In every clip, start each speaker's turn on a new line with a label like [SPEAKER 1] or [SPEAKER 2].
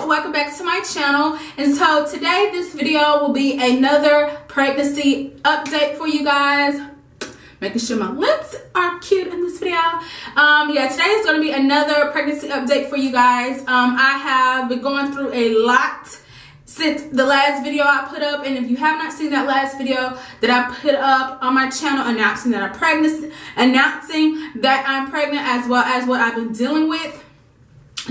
[SPEAKER 1] welcome back to my channel. And so today this video will be another pregnancy update for you guys. Making sure my lips are cute in this video. Today is going to be another pregnancy update for you guys. I have been going through a lot since the last video I put up, and if you have not seen that last video that I put up on my channel announcing that I'm pregnant, as well as what I've been dealing with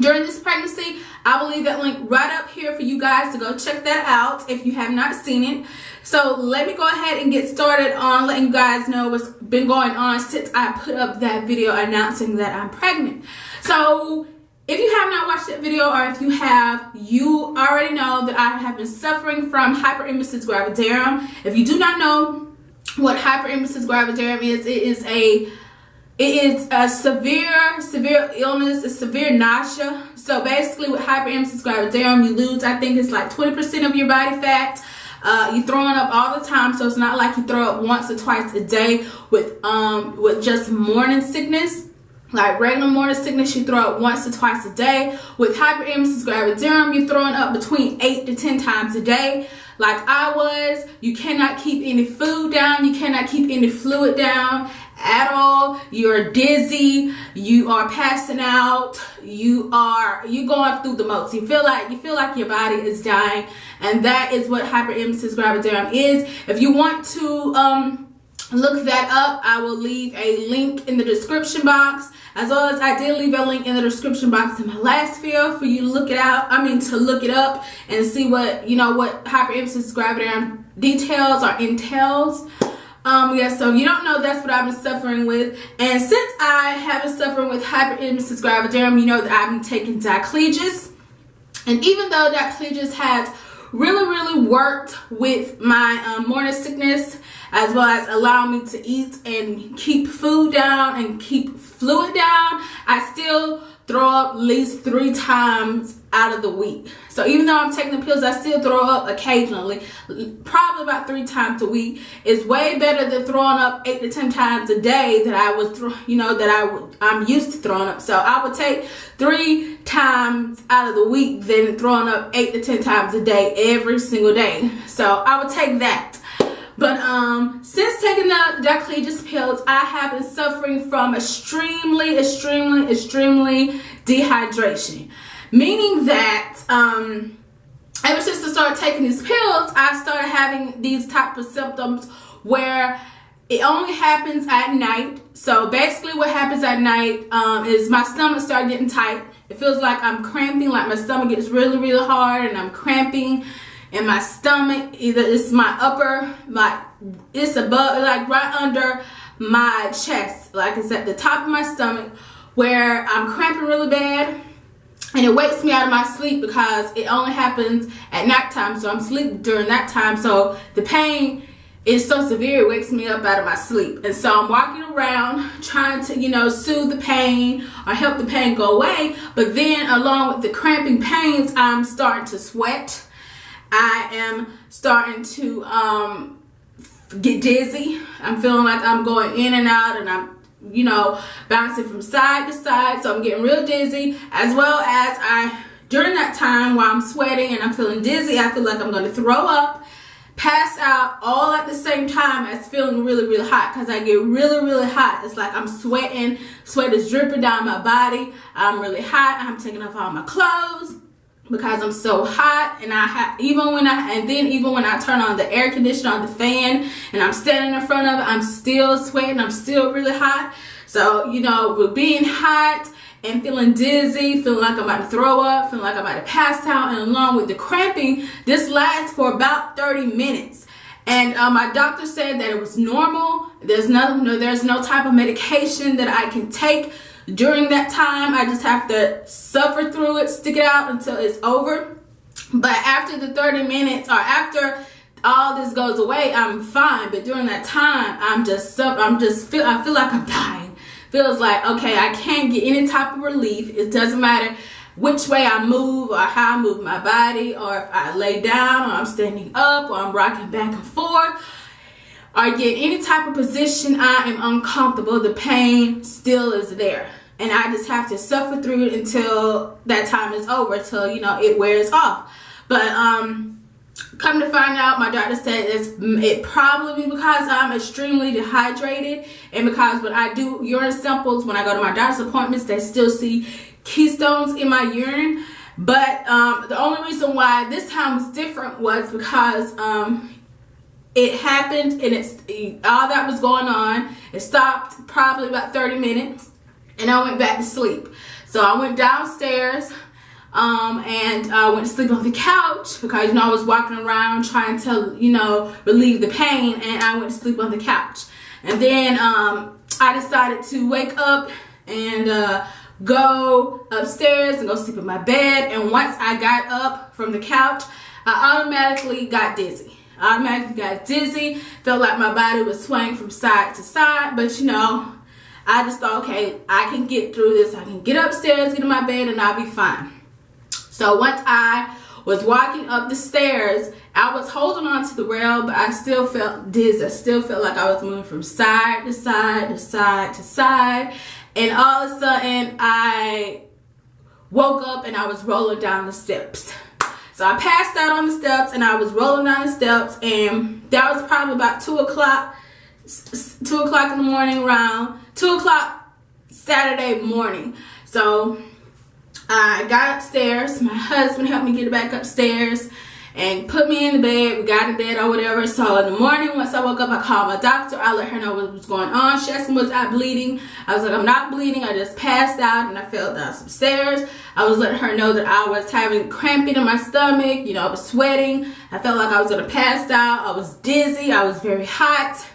[SPEAKER 1] during this pregnancy, I will leave that link right up here for you guys to go check that out if you have not seen it. So let me go ahead and get started on letting you guys know what's been going on since I put up that video announcing that I'm pregnant. So if you have not watched that video, or if you have, you already know that I have been suffering from hyperemesis gravidarum. If you do not know what hyperemesis gravidarum is, it is a severe illness, a severe nausea. So basically with hyperemesis gravidarum, you lose, I think it's like 20% of your body fat. You're throwing up all the time, so it's not like you throw up once or twice a day with just morning sickness. Like regular morning sickness, you throw up once or twice a day. With hyperemesis gravidarum, you're throwing up between 8 to 10 times a day. Like I was, you cannot keep any food down, you cannot keep any fluid down at all. You're dizzy, you are passing out, you're going through the most. You feel like your body is dying, and that is what hyperemesis gravidarum is. If you want to look that up, I will leave a link in the description box, as well as I did leave a link in the description box in my last video for you to look it out. To look it up and see what hyperemesis gravidarum details or entails. So you don't know, that's what I've been suffering with. And since I have been suffering with hyperemesis gravidarum, you know that I've been taking Diclegis. And even though Diclegis has really worked with my morning sickness, as well as allowing me to eat and keep food down and keep fluid down, I still throw up at least 3 times out of the week. So even though I'm taking the pills, I still throw up occasionally, probably about 3 times a week. It's way better than throwing up 8 to 10 times a day that I'm used to throwing up. So I would take 3 times out of the week than throwing up 8 to 10 times a day every single day. So I would take that. But since taking the Diclegis pills, I have been suffering from extremely dehydration. Meaning that ever since I started taking these pills, I started having these type of symptoms where it only happens at night. So basically what happens at night is my stomach starts getting tight. It feels like I'm cramping, like my stomach gets really hard and I'm cramping in my stomach. Either it's my upper, it's above, like right under my chest, like it's at the top of my stomach, where I'm cramping really bad. And it wakes me out of my sleep because it only happens at nighttime, so I'm sleeping during that time. So the pain is so severe, it wakes me up out of my sleep. And so I'm walking around trying to, soothe the pain or help the pain go away. But then along with the cramping pains, I'm starting to sweat. I am starting to get dizzy. I'm feeling like I'm going in and out, and I'm bouncing from side to side. So I'm getting real dizzy, as well as during that time while I'm sweating and I'm feeling dizzy, I feel like I'm going to throw up, pass out, all at the same time as feeling really hot, because I get really hot. It's like I'm sweating, sweat is dripping down my body. I'm really hot. I'm taking off all my clothes because I'm so hot, and even when I turn on the air conditioner, on the fan, and I'm standing in front of it, I'm still sweating, I'm still really hot. So with being hot and feeling dizzy, feeling like I'm about to throw up, feeling like I'm about to pass out, and along with the cramping, this lasts for about 30 minutes. And my doctor said that it was normal. There's no type of medication that I can take during that time. I just have to suffer through it, stick it out until it's over. But after the 30 minutes, or after all this goes away, I'm fine. But during that time, I feel like I'm dying. Feels like, okay, I can't get any type of relief. It doesn't matter which way I move or how I move my body, or if I lay down, or I'm standing up, or I'm rocking back and forth, or get any type of position, I am uncomfortable. The pain still is there. and I just have to suffer through it until that time is over, till it wears off. But come to find out, my doctor said it probably because I'm extremely dehydrated, and because when I do urine samples, when I go to my doctor's appointments, they still see keystones in my urine. But the only reason why this time was different was because it happened, and all that was going on. It stopped probably about 30 minutes, and I went back to sleep. So I went downstairs, and I went to sleep on the couch because I was walking around trying to relieve the pain, and I went to sleep on the couch. And then I decided to wake up and go upstairs and go sleep in my bed. And once I got up from the couch, I automatically got dizzy. Felt like my body was swaying from side to side, but I just thought, okay, I can get through this. I can get upstairs, get in my bed, and I'll be fine. So once I was walking up the stairs, I was holding on to the rail, but I still felt dizzy. I still felt like I was moving from side to side to side to side. And all of a sudden, I woke up and I was rolling down the steps. So I passed out on the steps and I was rolling down the steps, and that was probably about 2 o'clock in the morning, around 2 o'clock Saturday morning. So I got upstairs. My husband helped me get back upstairs and put me in the bed. We got in bed or whatever. So in the morning, once I woke up, I called my doctor. I let her know what was going on. She asked me, was I bleeding? I was like, I'm not bleeding. I just passed out and I fell down some stairs. I was letting her know that I was having cramping in my stomach. I was sweating. I felt like I was going to pass out. I was dizzy. I was very hot.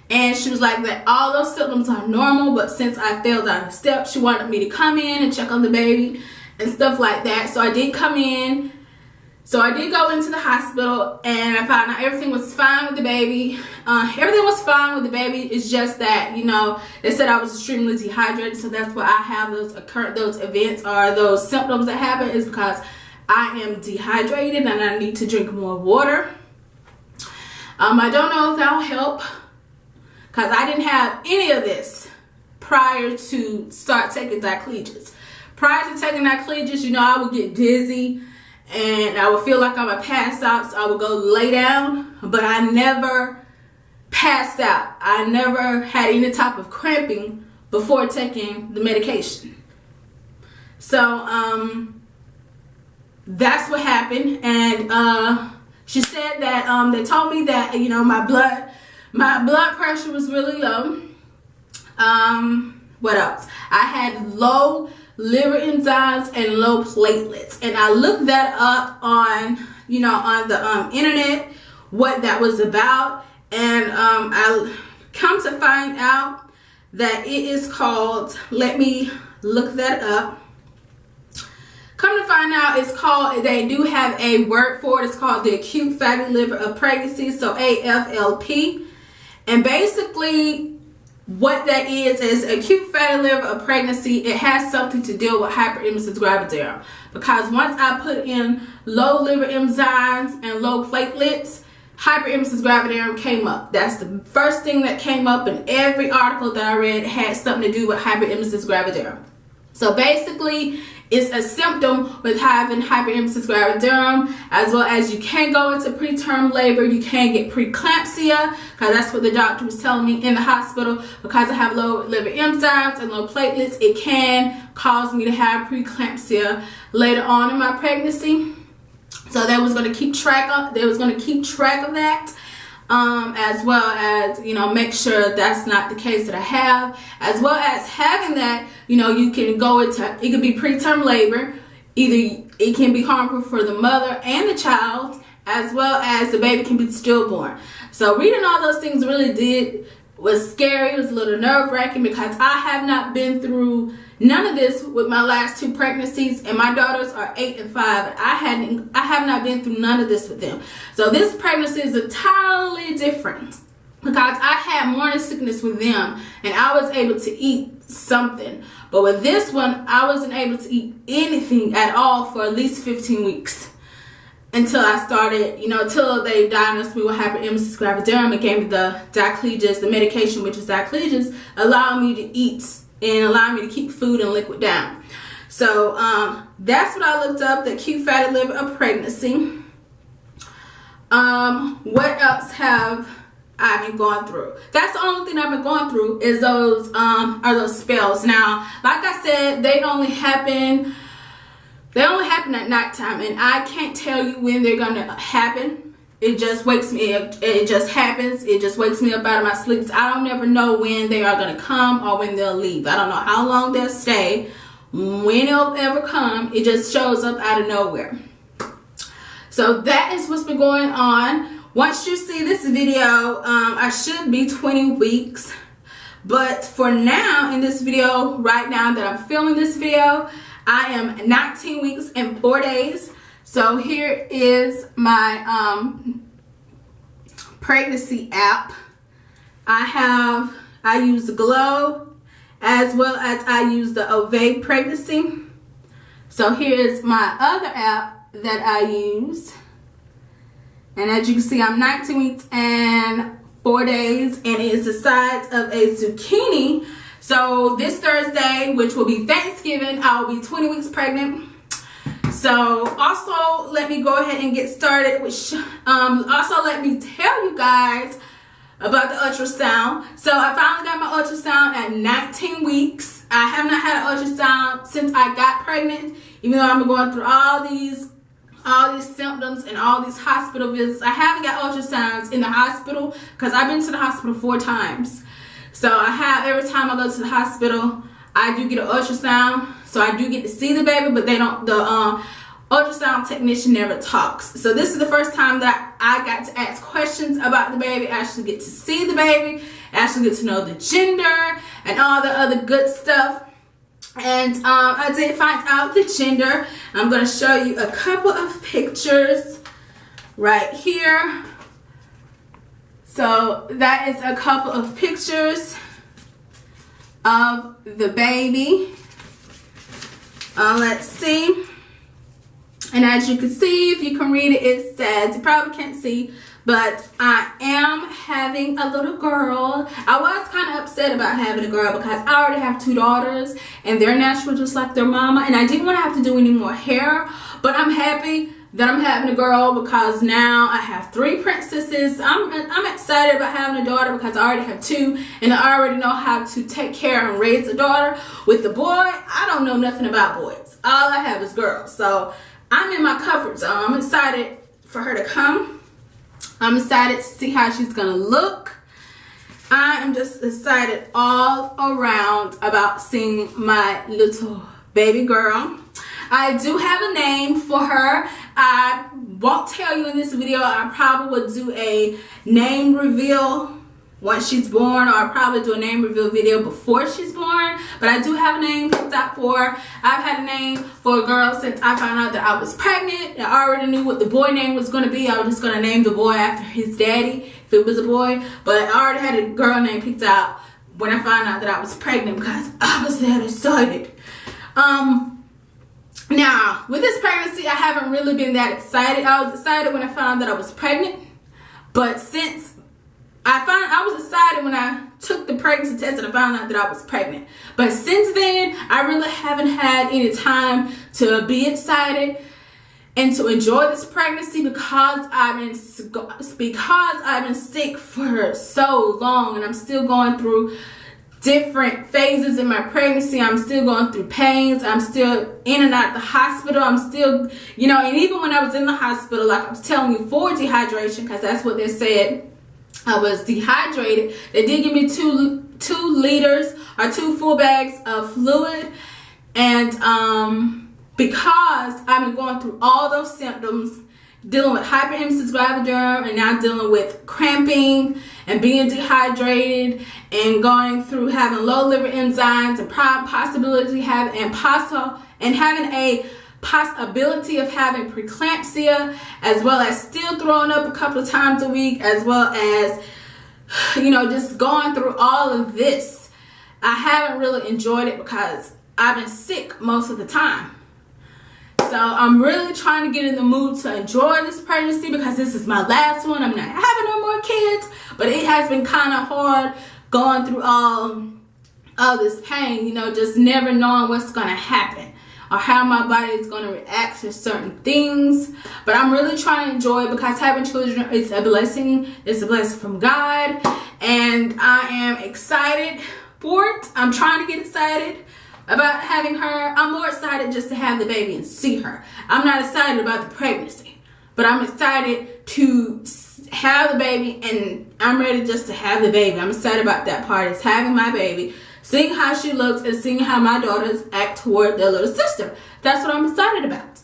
[SPEAKER 1] And she was like that all those symptoms are normal, but since I fell down the steps, she wanted me to come in and check on the baby and stuff like that. So I did come in. So I did go into the hospital, and I found out everything was fine with the baby. Everything was fine with the baby. It's just that, they said I was extremely dehydrated. So that's why I have those events or those symptoms that happen, is because I am dehydrated and I need to drink more water. I don't know if that'll help, because I didn't have any of this prior to start taking Diclegis. Prior to taking Diclegis, I would get dizzy and I would feel like I'm gonna pass out, so I would go lay down, but I never passed out. I never had any type of cramping before taking the medication. So that's what happened. And she said that they told me that my blood pressure was really low. What else? I had low liver enzymes and low platelets, and I looked that up on the internet, what that was about, and I come to find out that it is called, let me look that up. Come to find out, it's called, they do have a word for it. It's called the acute fatty liver of pregnancy, so AFLP. And basically what that is acute fatty liver of pregnancy. It has something to do with hyperemesis gravidarum, because once I put in low liver enzymes and low platelets, hyperemesis gravidarum came up. That's the first thing that came up in every article that I read. It had something to do with hyperemesis gravidarum. So basically, it's a symptom with having hyperemesis gravidarum, as well as you can go into preterm labor. You can get preeclampsia, because that's what the doctor was telling me in the hospital. Because I have low liver enzymes and low platelets, it can cause me to have preeclampsia later on in my pregnancy. So they was going to keep track of that. As well as, make sure that's not the case that I have, as well as having that, you can go into, it could be preterm labor. Either it can be harmful for the mother and the child, as well as the baby can be stillborn. So reading all those things was scary. It was a little nerve-wracking, because I have not been through none of this with my last two pregnancies, and my daughters are 8 and 5. I have not been through none of this with them. So this pregnancy is entirely different, because I had morning sickness with them and I was able to eat something. But with this one, I wasn't able to eat anything at all for at least 15 weeks. Until I started, until they diagnosed me with hyperemesis gravidarum and gave me the Diclegis, the medication, which is Diclegis, allowing me to eat and allowing me to keep food and liquid down. So that's what I looked up, the acute fatty liver of pregnancy. What else have I been going through? That's the only thing I've been going through is those spells. Now, like I said, they only happen at nighttime, and I can't tell you when they're gonna happen. It just wakes me up. It just happens. It just wakes me up out of my sleep. I don't ever know when they are gonna come or when they'll leave. I don't know how long they'll stay, when it'll ever come. It just shows up out of nowhere. So that is what's been going on. Once you see this video, I should be 20 weeks. But for now, in this video, right now that I'm filming this video, I am 19 weeks and 4 days. So here is my pregnancy app. I use the Glow, as well as I use the Ovade Pregnancy. So here is my other app that I use. And as you can see, I'm 19 weeks and 4 days, and it is the size of a zucchini. So this Thursday, which will be Thanksgiving, I will be 20 weeks pregnant. So also let me go ahead and get started with, also let me tell you guys about the ultrasound. So I finally got my ultrasound at 19 weeks. I have not had an ultrasound since I got pregnant, even though I've been going through all these symptoms and all these hospital visits. I haven't got ultrasounds in the hospital because I've been to the hospital 4 times. So every time I go to the hospital, I do get an ultrasound. So I do get to see the baby, but the ultrasound technician never talks. So this is the first time that I got to ask questions about the baby, actually get to see the baby, actually get to know the gender and all the other good stuff. And I did find out the gender. I'm going to show you a couple of pictures right here. So that is a couple of pictures of the baby. Let's see. And as you can see, if you can read it, it says, you probably can't see, but I am having a little girl. I was kind of upset about having a girl because I already have 2 daughters and they're natural just like their mama, and I didn't want to have to do any more hair. But I'm happy that I'm having a girl because now I have 3 princesses. I'm excited about having a daughter because I already have 2, and I already know how to take care and raise a daughter. With the boy, I don't know nothing about boys. All I have is girls. So I'm in my comfort zone. I'm excited for her to come. I'm excited to see how she's gonna look. I am just excited all around about seeing my little baby girl. I do have a name for her. I won't tell you in this video. I probably would do a name reveal once she's born, or I'll probably do a name reveal video before she's born. But I do have a name picked out for her. I've had a name for a girl since I found out that I was pregnant. I already knew what the boy name was going to be. I was just going to name the boy after his daddy if it was a boy. But I already had a girl name picked out when I found out that I was pregnant because I was that excited. Now, with this pregnancy, I haven't really been that excited. I was excited when I found out that I was pregnant. But since I was excited when I took the pregnancy test and I found out that I was pregnant. But since then, I really haven't had any time to be excited and to enjoy this pregnancy because I've been sick for so long, and I'm still going through different phases in my pregnancy. I'm still going through pains. I'm still in and out of the hospital. I'm still, and even when I was in the hospital, like I was telling you, for dehydration, because that's what they said, I was dehydrated. They did give me 2 liters or 2 full bags of fluid. And because I've been going through all those symptoms, dealing with hyperemesis gravidarum and now dealing with cramping and being dehydrated and going through having low liver enzymes and possibility having a possibility of having preeclampsia, as well as still throwing up a couple of times a week, as well as just going through all of this, I haven't really enjoyed it because I've been sick most of the time. So I'm really trying to get in the mood to enjoy this pregnancy because this is my last one. I'm not having no more kids, but it has been kind of hard going through all all this pain, just never knowing what's going to happen or how my body is going to react to certain things. But I'm really trying to enjoy it, because having children is a blessing. It's a blessing from God, and I am excited for it. I'm trying to get excited about having her. I'm more excited just to have the baby and see her. I'm not excited about the pregnancy, but I'm excited to have the baby, and I'm ready just to have the baby. I'm excited about that part. It's having my baby, seeing how she looks, and seeing how my daughters act toward their little sister. That's what I'm excited about.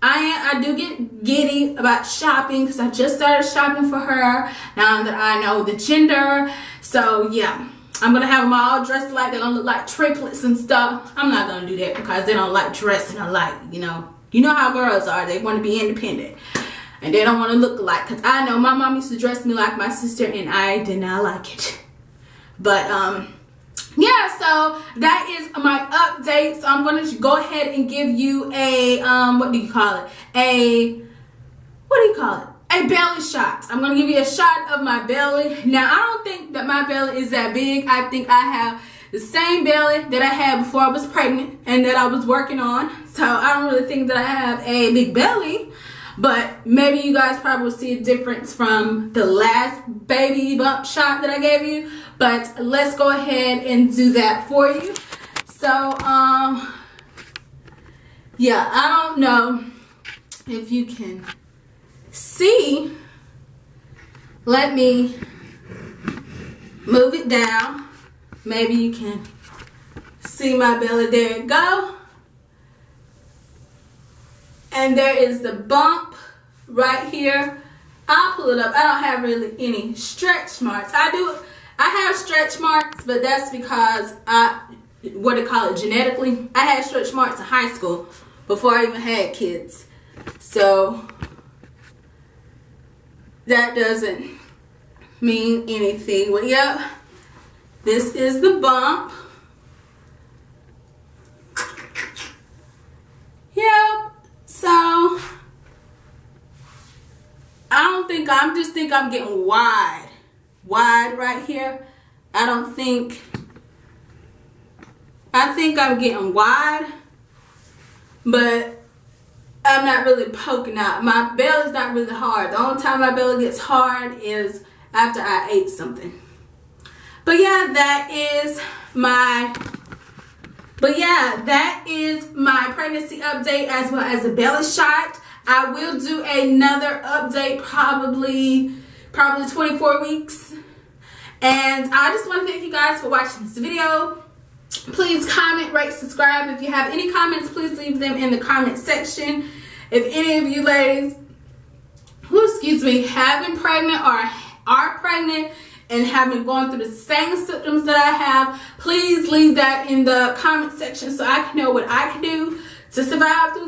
[SPEAKER 1] I do get giddy about shopping, because I just started shopping for her now that I know the gender. So yeah, I'm gonna have them all dressed like they're gonna look like triplets and stuff. I'm not gonna do that, because they don't like dressing alike. You know how girls are. They want to be independent, and they don't want to look alike. Because I know my mom used to dress me like my sister, and I did not like it. But yeah, so that is my update. So I'm going to go ahead and give you a what do you call it? A belly shot. I'm going to give you a shot of my belly. Now, I don't think that my belly is that big. I think I have the same belly that I had before I was pregnant and that I was working on. So I don't really think that I have a big belly. But maybe you guys probably will see a difference from the last baby bump shot that I gave you. But let's go ahead and do that for you. So, yeah, I don't know if you can see. Let me move it down. Maybe you can see my belly. There you go. And there is the bump right here. I'll pull it up. I don't have really any stretch marks. I have stretch marks, but that's because what they call it, genetically. I had stretch marks in high school before I even had kids. So that doesn't mean anything. But yep, this is the bump. Yep. So I just think I'm getting wide right here. I think I'm getting wide, but I'm not really poking out. My belly's not really hard. The only time my belly gets hard is after I ate something. But yeah, that is my pregnancy update, as well as a belly shot. I will do another update probably 24 weeks. And I just want to thank you guys for watching this video. Please comment, rate, subscribe. If you have any comments, please leave them in the comment section. If any of you ladies have been pregnant or are pregnant and have been going through the same symptoms that I have, please leave that in the comment section so I can know what I can do to survive through